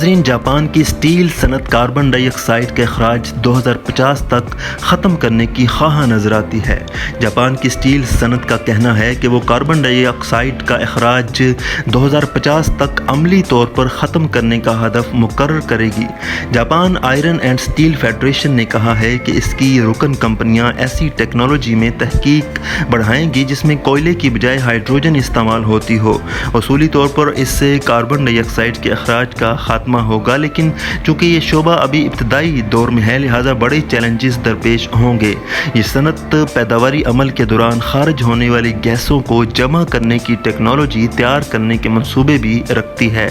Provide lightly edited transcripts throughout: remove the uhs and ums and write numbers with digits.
ناظرین، جاپان کی اسٹیل صنعت کاربن ڈائی آکسائڈ کا اخراج 2050 تک ختم کرنے کی خواہاں نظر آتی ہے۔ جاپان کی اسٹیل صنعت کا کہنا ہے کہ وہ کاربن ڈائی آکسائڈ کا اخراج 2050 تک عملی طور پر ختم کرنے کا ہدف مقرر کرے گی۔ Japan iron and steel federation نے کہا ہے کہ اس کی رکن کمپنیاں ایسی ٹیکنالوجی میں تحقیق بڑھائیں گی جس میں کوئلے کی بجائے ہائیڈروجن استعمال ہوتی ہو۔ اصولی طور پر اس سے کاربن ڈائی آکسائڈ کے اخراج کا خاتمہ ہوگا، لیکن چونکہ یہ شعبہ ابھی ابتدائی دور میں ہے، لہٰذا بڑے چیلنجز درپیش ہوں گے۔ یہ صنعت پیداواری عمل کے دوران خارج ہونے والی گیسوں کو جمع کرنے کی ٹیکنالوجی تیار کرنے کے منصوبے بھی رکھتی ہے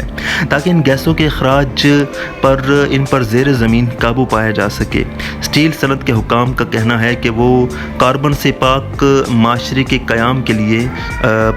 تاکہ ان گیسوں کے اخراج پر زیر زمین قابو پایا جا سکے۔ اسٹیل صنعت کے حکام کا کہنا ہے کہ وہ کاربن سے پاک معاشرے کے قیام کے لیے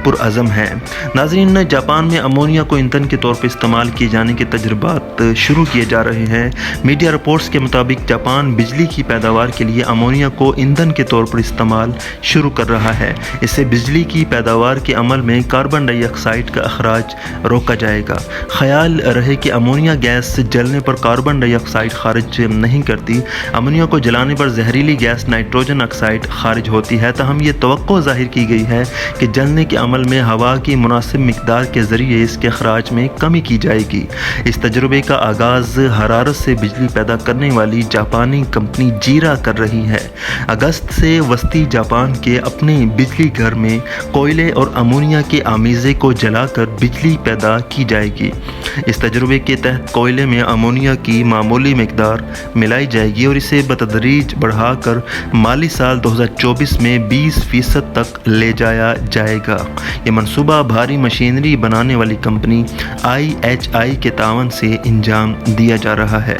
پرعزم ہیں۔ ناظرین، جاپان میں امونیا کو ایندھن کے طور پر استعمال کیے جانے کے تجربات شروع کیے جا رہے ہیں۔ میڈیا رپورٹس کے مطابق جاپان بجلی کی پیداوار کے لیے امونیا کو ایندھن کے طور پر استعمال شروع کر رہا ہے۔ اس سے بجلی کی پیداوار کے عمل میں کاربن ڈائی آکسائڈ کا اخراج روکا جائے گا۔ خیال رہے کہ امونیا گیس جلنے پر کاربن ڈائی آکسائڈ خارج نہیں کرتی۔ امونیا کو جلانے پر زہریلی گیس نائٹروجن آکسائڈ خارج ہوتی ہے، تاہم یہ توقع ظاہر کی گئی ہے کہ جلنے کے عمل میں ہوا کی مناسب مقدار کے ذریعے اس کے اخراج میں کمی کی جائے گی۔ اس تجربے کا آغاز حرارت سے بجلی پیدا کرنے والی جاپانی کمپنی جیرا کر رہی ہے۔ اگست سے وسطی جاپان کے اپنے بجلی گھر میں کوئلے اور امونیا کے آمیزے کو جلا کر بجلی پیدا کی جائے گی۔ اس تجربے کے تحت کوئلے میں امونیا کی معمولی مقدار ملائی جائے گی اور اسے بتدریج بڑھا کر مالی سال 2024 میں 20% تک لے جایا جائے گا۔ یہ منصوبہ بھاری مشینری بنانے والی کمپنی IHI کے تعاون سے انجام دیا جا رہا ہے۔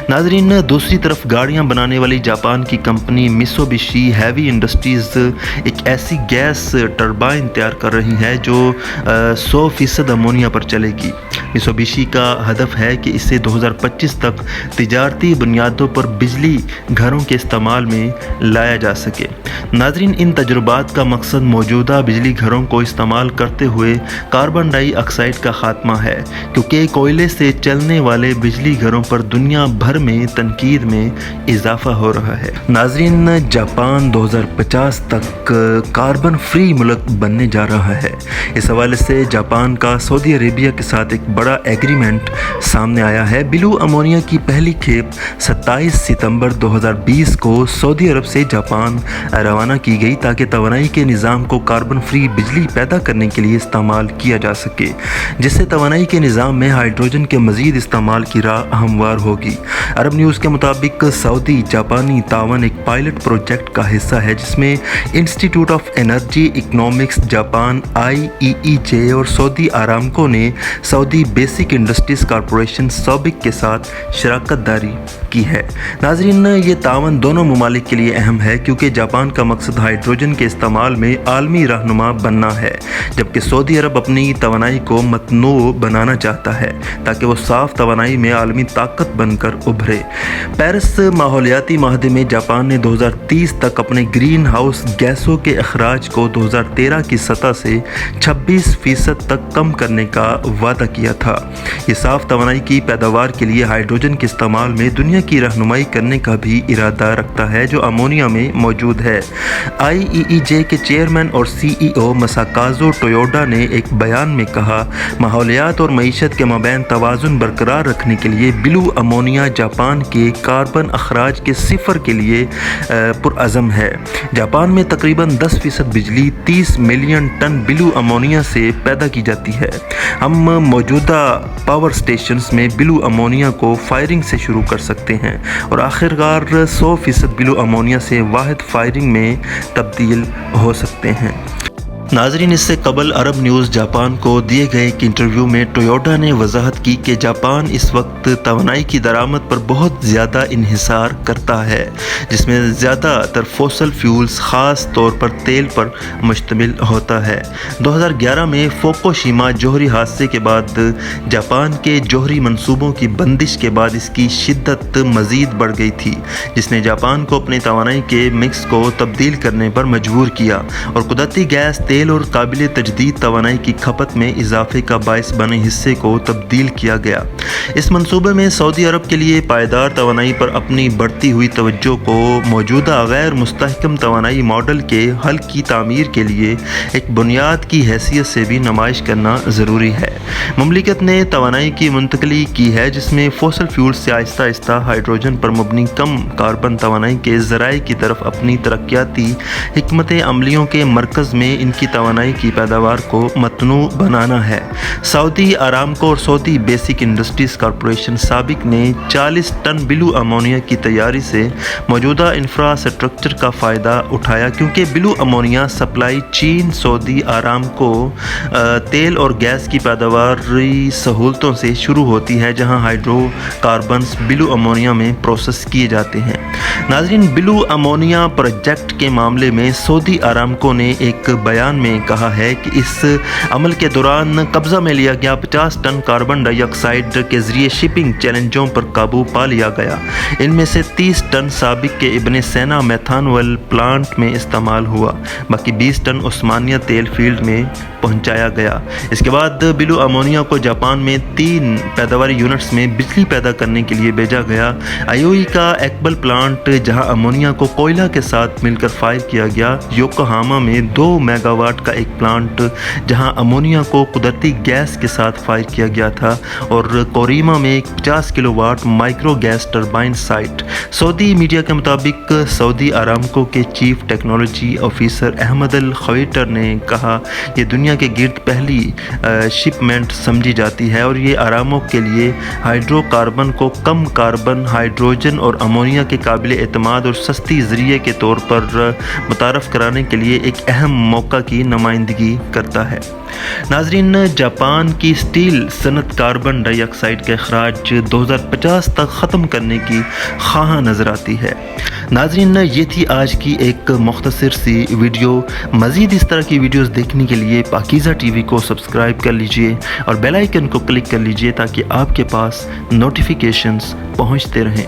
ناظرین، دوسری طرف گاڑیاں بنانے والی جاپان کی کمپنی میتسوبشی ہیوی انڈسٹریز ایک ایسی گیس ٹربائن تیار کر رہی ہے جو 100% امونیا پر چلے گی۔ میتسوبشی کا ہدف ہے کہ اسے 2025 تک تجارتی بنیادوں پر بجلی گھروں کے استعمال میں لایا جا سکے۔ ناظرین، ان تجربات کا مقصد موجودہ بجلی گھروں کو استعمال کرتے ہوئے کاربن ڈائی آکسائڈ کا خاتمہ ہے، کیونکہ کوئلے سے چلنے والے بجلی گھروں پر دنیا بھر میں تنقید میں اضافہ ہو رہا ہے۔ ناظرین، جاپان 2050 تک کاربن فری ملک بننے جا رہا ہے۔ اس حوالے سے جاپان کا سعودی عربیہ کے ساتھ ایک بڑا ایگریمنٹ سامنے آیا ہے۔ بلو امونیا کی پہلی کھیپ 27 ستمبر 2020 کو سعودی عرب سے جاپان روانہ کی گئی تاکہ توانائی کے نظام کو کاربن فری بجلی پیدا کرنے کے لیے استعمال کیا جا سکے، جس سے توانائی کے نظام میں ہائیڈروجن کے مزید استعمال کی راہ ہموار ہوگی۔ عرب نیوز کے مطابق سعودی جاپانی تعاون ایک پائلٹ پروجیکٹ کا حصہ ہے جس میں انسٹی ٹیوٹ of energy economics Japan IEEJ اور سعودی آرامکو نے سعودی بیسک انڈسٹریز کارپوریشن سابق کے ساتھ شراکت داری کی ہے۔ ناظرین، یہ تعاون دونوں ممالک کے لیے اہم ہے کیونکہ جاپان کا مقصد ہائیڈروجن کے استعمال میں عالمی رہنما بننا ہے، جبکہ سعودی عرب اپنی توانائی کو متنوع بنانا چاہتا ہے تاکہ وہ صاف توانائی میں عالمی طاقت بن کر ابھرے۔ پیرس ماحولیاتی معاہدے میں جاپان نے 2030 تک اپنے گرین ہاؤس گیسوں کے اخراج کو 2013 کی سطح سے 26% تک کم کرنے کا وعدہ کیا تھا۔ یہ صاف توانائی کی پیداوار کے لیے ہائیڈروجن کے استعمال میں دنیا کی رہنمائی کرنے کا بھی ارادہ رکھتا ہے جو امونیا میں موجود ہے۔ IEEJ کے چیئرمین اور CEO مساکازو ٹویوڈا نے ایک بیان میں کہا، ماحولیات اور معیشت کے مابین توازن برقرار رکھنے کے لیے بلو امونیا جاپان کے کاربن اخراج کے صفر کے لیے پرعزم ہے۔ جاپان میں تقریباً 10% بجلی 30 ملین ٹن بلو امونیا سے پیدا کی جاتی ہے۔ ہم موجودہ پاور سٹیشنز میں بلو امونیا کو فائرنگ سے شروع کر سکتے ہیں اور آخرکار 100% بلو امونیا سے واحد فائرنگ میں تبدیل ہو سکتے ہیں۔ ناظرین، اس سے قبل عرب نیوز جاپان کو دیے گئے ایک انٹرویو میں ٹویوٹا نے وضاحت کی کہ جاپان اس وقت توانائی کی درآمد پر بہت زیادہ انحصار کرتا ہے، جس میں زیادہ تر فوسل فیولز خاص طور پر تیل پر مشتمل ہوتا ہے۔ 2011 میں فوکوشیما جوہری حادثے کے بعد جاپان کے جوہری منصوبوں کی بندش کے بعد اس کی شدت مزید بڑھ گئی تھی، جس نے جاپان کو اپنے توانائی کے مکس کو تبدیل کرنے پر مجبور کیا اور قدرتی گیس، تیل تیل اور قابل تجدید توانائی کی کھپت میں اضافے کا باعث بنے حصے کو تبدیل کیا گیا۔ اس منصوبے میں سعودی عرب کے لیے پائیدار توانائی پر اپنی بڑھتی ہوئی توجہ کو موجودہ غیر مستحکم توانائی ماڈل کے حل کی تعمیر کے لیے ایک بنیاد کی حیثیت سے بھی نمائش کرنا ضروری ہے۔ مملکت نے توانائی کی منتقلی کی ہے جس میں فوسل فیول سے آہستہ آہستہ ہائیڈروجن پر مبنی کم کاربن توانائی کے ذرائع کی طرف اپنی ترقیاتی حکمت عملیوں کے مرکز میں ان کی توانائی کی پیداوار کو متنوع بنانا ہے۔ سعودی آرامکو اور سعودی بیسک انڈسٹریز کارپوریشن سابق نے 40 ٹن بلو امونیا کی تیاری سے موجودہ انفراسٹرکچر کا فائدہ اٹھایا، کیونکہ بلو امونیا سپلائی چین سعودی آرامکو تیل اور گیس کی پیداواری سہولتوں سے شروع ہوتی ہے، جہاں ہائیڈرو کاربنز بلو امونیا میں پروسیس کیے جاتے ہیں۔ ناظرین، بلو امونیا پروجیکٹ کے معاملے میں سعودی آرامکو نے ایک بیان میں کہا ہے کہ اس عمل کے دوران قبضہ میں لیا گیا 50 ٹن کاربن ڈائی آکسائیڈ کے ذریعے شپنگ چیلنجوں پر قابو پا لیا گیا۔ ان میں سے 30 ٹن سابق کے ابن سینا میتھانول پلانٹ میں استعمال ہوا، باقی 20 ٹن عثمانیہ تیل فیلڈ میں پہنچایا گیا۔ اس کے بعد بلو امونیا کو جاپان میں 3 پیداواری یونٹس میں بجلی پیدا کرنے کے لیے بھیجا گیا۔ آئیوئی کا ایکبل پلانٹ، جہاں امونیا کو کوئلہ کے ساتھ مل کر فائر کیا گیا، یوکوہاما میں 2 میگا واٹ کا ایک پلانٹ جہاں امونیا کو قدرتی گیس کے ساتھ فائر کیا گیا تھا، اور کوریما میں ایک 50 kilowatt micro gas turbine site. Saudi media کے مطابق سعودی آرامکو کے chief technology officer Ahmad Alkhowaiter نے کہا، یہ دنیا کے گرد پہلی شپمنٹ سمجھی جاتی ہے اور یہ آرامکو کے لیے ہائیڈرو کاربن کو کم کاربن ہائیڈروجن اور امونیا کے قابل اعتماد اور سستی ذریعے کے طور پر متعارف کرانے کے لیے ایک اہم موقع کی نمائندگی کرتا ہے۔ ناظرین، جاپان کی اسٹیل صنعت کاربن ڈائی آکسائیڈ کا اخراج 2050 تک ختم کرنے کی خواہاں نظر آتی ہے۔ ناظرین، یہ تھی آج کی ایک مختصر سی ویڈیو۔ مزید اس طرح کی ویڈیوز دیکھنے کے لیے پاکیزہ ٹی وی کو سبسکرائب کر لیجئے اور بیل آئیکن کو کلک کر لیجئے تاکہ آپ کے پاس نوٹیفیکیشنز پہنچتے رہیں۔